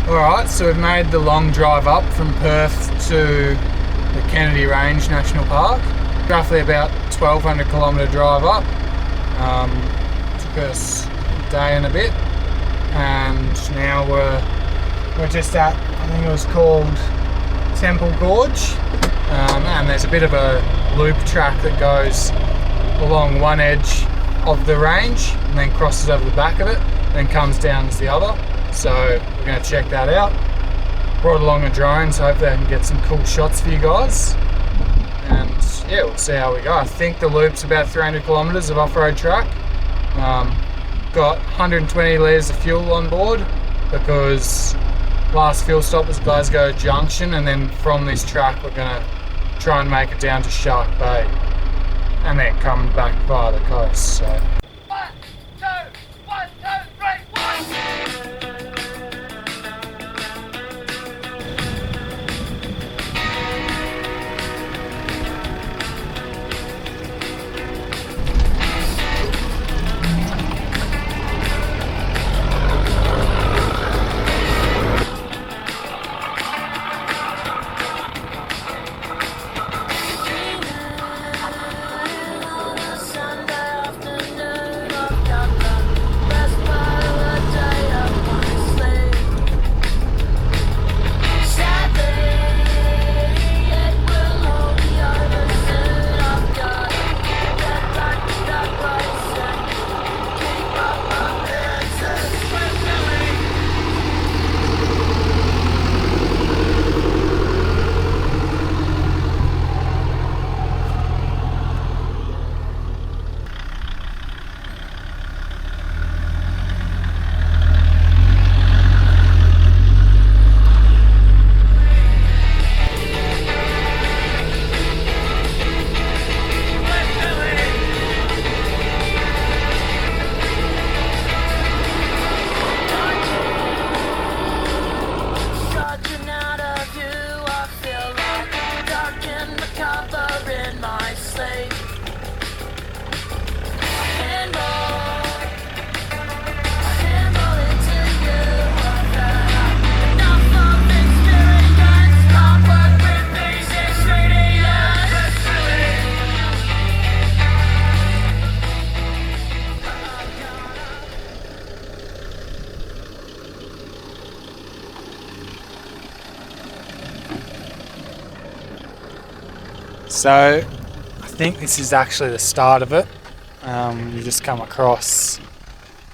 Alright, so we've made the long drive up from Perth to the Kennedy Range National Park. Roughly about 1,200 kilometre drive up. Took us a day and a bit, and now we're just at, I think it was called Temple Gorge, and there's a bit of a loop track that goes along one edge of the range and then crosses over the back of it, then comes down as the other. So we're going to check that out. Brought along a drone, so hopefully I can get some cool shots for you guys. And yeah, we'll see how we go. I think the loop's about 300 kilometres of off-road track. Got 120 litres of fuel on board because last fuel stop was Glasgow Junction, and then from this track we're going to try and make it down to Shark Bay and then come back via the coast. So. So I think this is actually the start of it. You just come across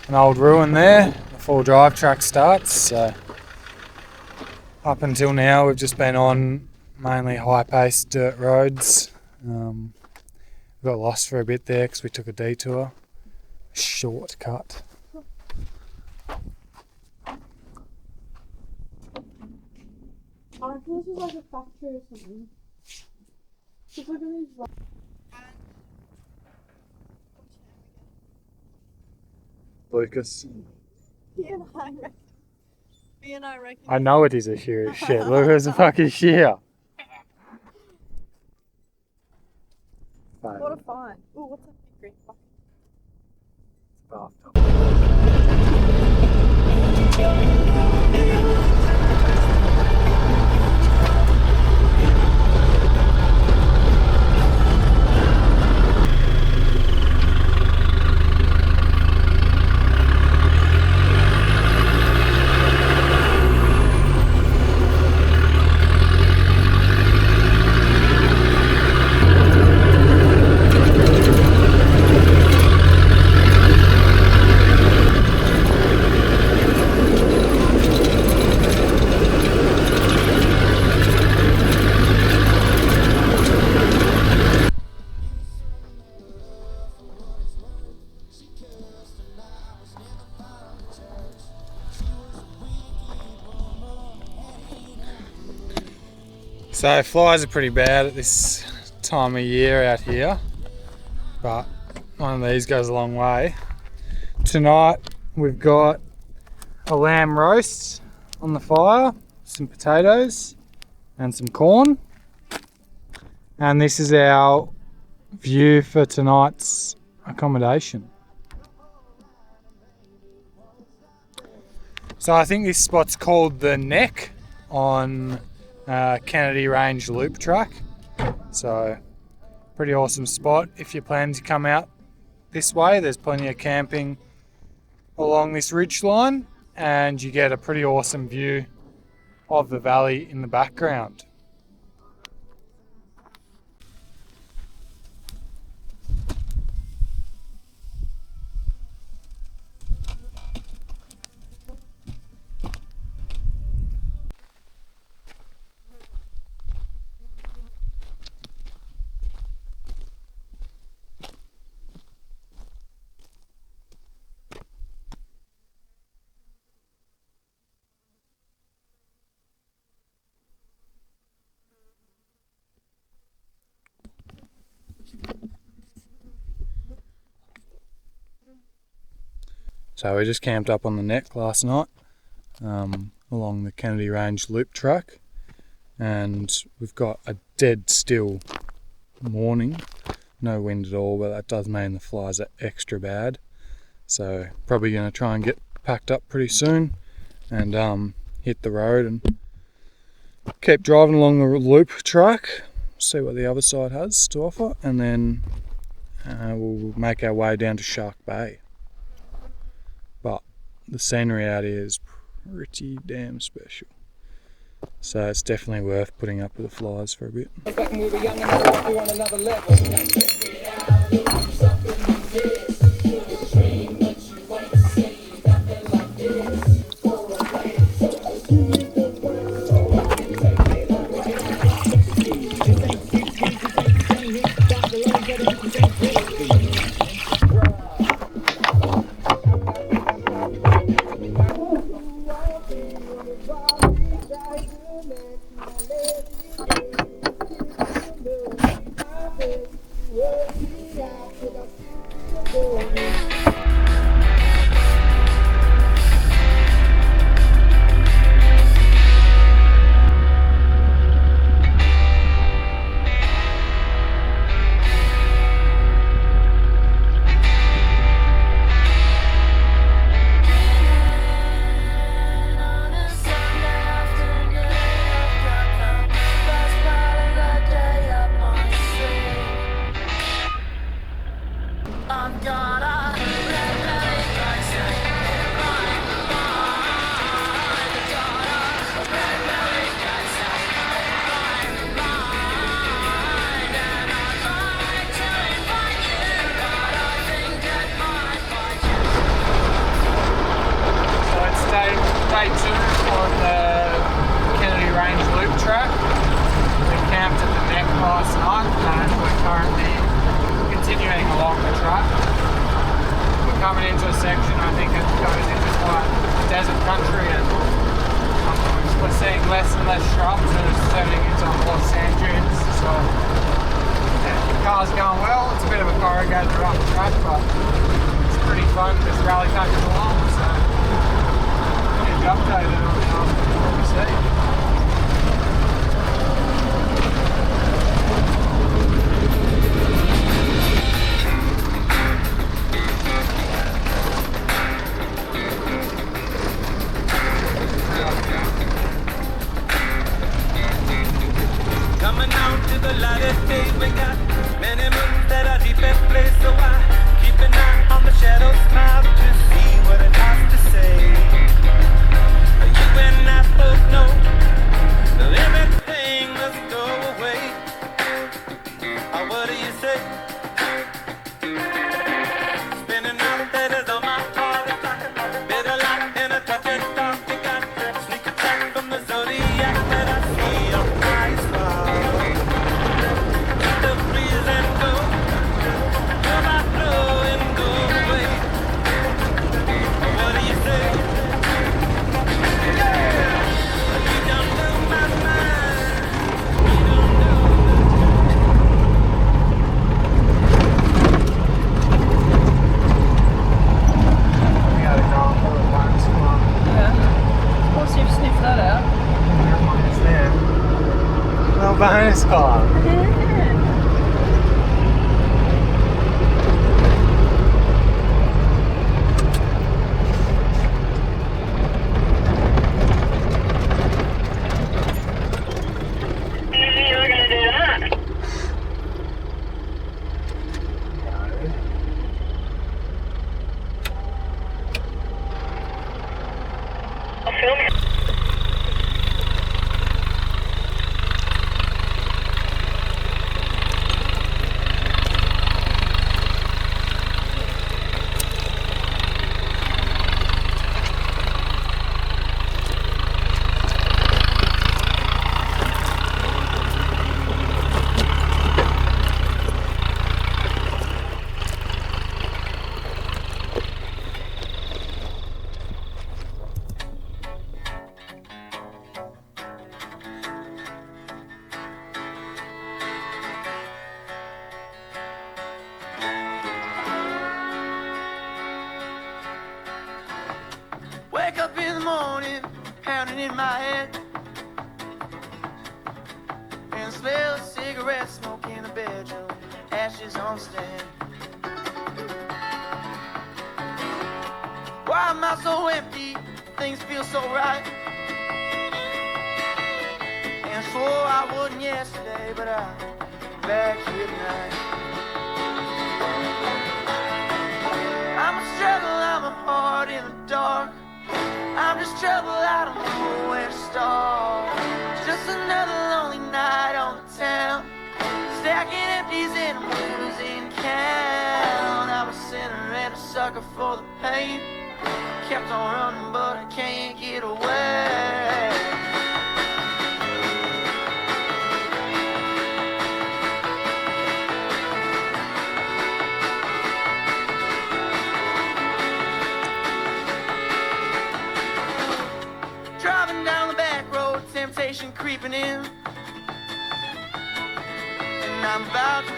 an old ruin there, the full drive track starts. So up until now we've just been on mainly high-paced dirt roads. We got lost for a bit there because we took a detour, a shortcut. I think this is like a factory or something. Just look at these. Lucas. Me and I reckon. I know it is a shear shit. Look, there's a fucking shear. What a find. Oh, what's that big green bucket? So flies are pretty bad at this time of year out here, but one of these goes a long way. Tonight we've got a lamb roast on the fire, some potatoes and some corn, and this is our view for tonight's accommodation. So I think this spot's called the Neck on Kennedy Range Loop Track. So pretty awesome spot. If you plan to come out this way, there's plenty of camping along this ridge line, and you get a pretty awesome view of the valley in the background. So we just camped up on the Neck last night along the Kennedy Range Loop Track, and we've got a dead still morning, no wind at all, but that does mean the flies are extra bad. So probably going to try and get packed up pretty soon and hit the road and keep driving along the loop track, see what the other side has to offer, and then we'll make our way down to Shark Bay. But the scenery out here is pretty damn special, so it's definitely worth putting up with the flies for a bit. Day 2 on the Kennedy Range Loop Track. We camped at the Neck last night and we're currently continuing along the track. We're coming into a section, I think it goes into quite desert country, and we're seeing less and less shrubs and it's turning into a lot of sand dunes. So yeah, the car's going well. It's a bit of a corrugated rough track, but it's pretty fun just rally packing along. So updated on what we see. Coming out to the light of day, we got many moons that are deep at play, so I keep an eye on the shadow smile to see what it has to say. You and I both know that everything must go away. What do you say? Spinning out that is on my heart. Bitter light in a touch of dark. You got sneak attack from the zodiac that I see on my smile. Let the breeze and go. Feel my flow and go away. What do you say? Bonus car. Wake up in the morning, pounding in my head, and smell of cigarette smoke in the bedroom, ashes on the stand. Why am I so empty? Things feel so right. And swore I wouldn't yesterday, but I'm back here tonight. I'm a struggle, I'm a heart in the dark. I'm just trouble, I don't know where to start. Just another lonely night on the town, stacking empties and I'm losing count. I was a sinner and a sucker for the pain. Kept on running, but I can't get away. Driving down the back road, temptation creeping in, and I'm about to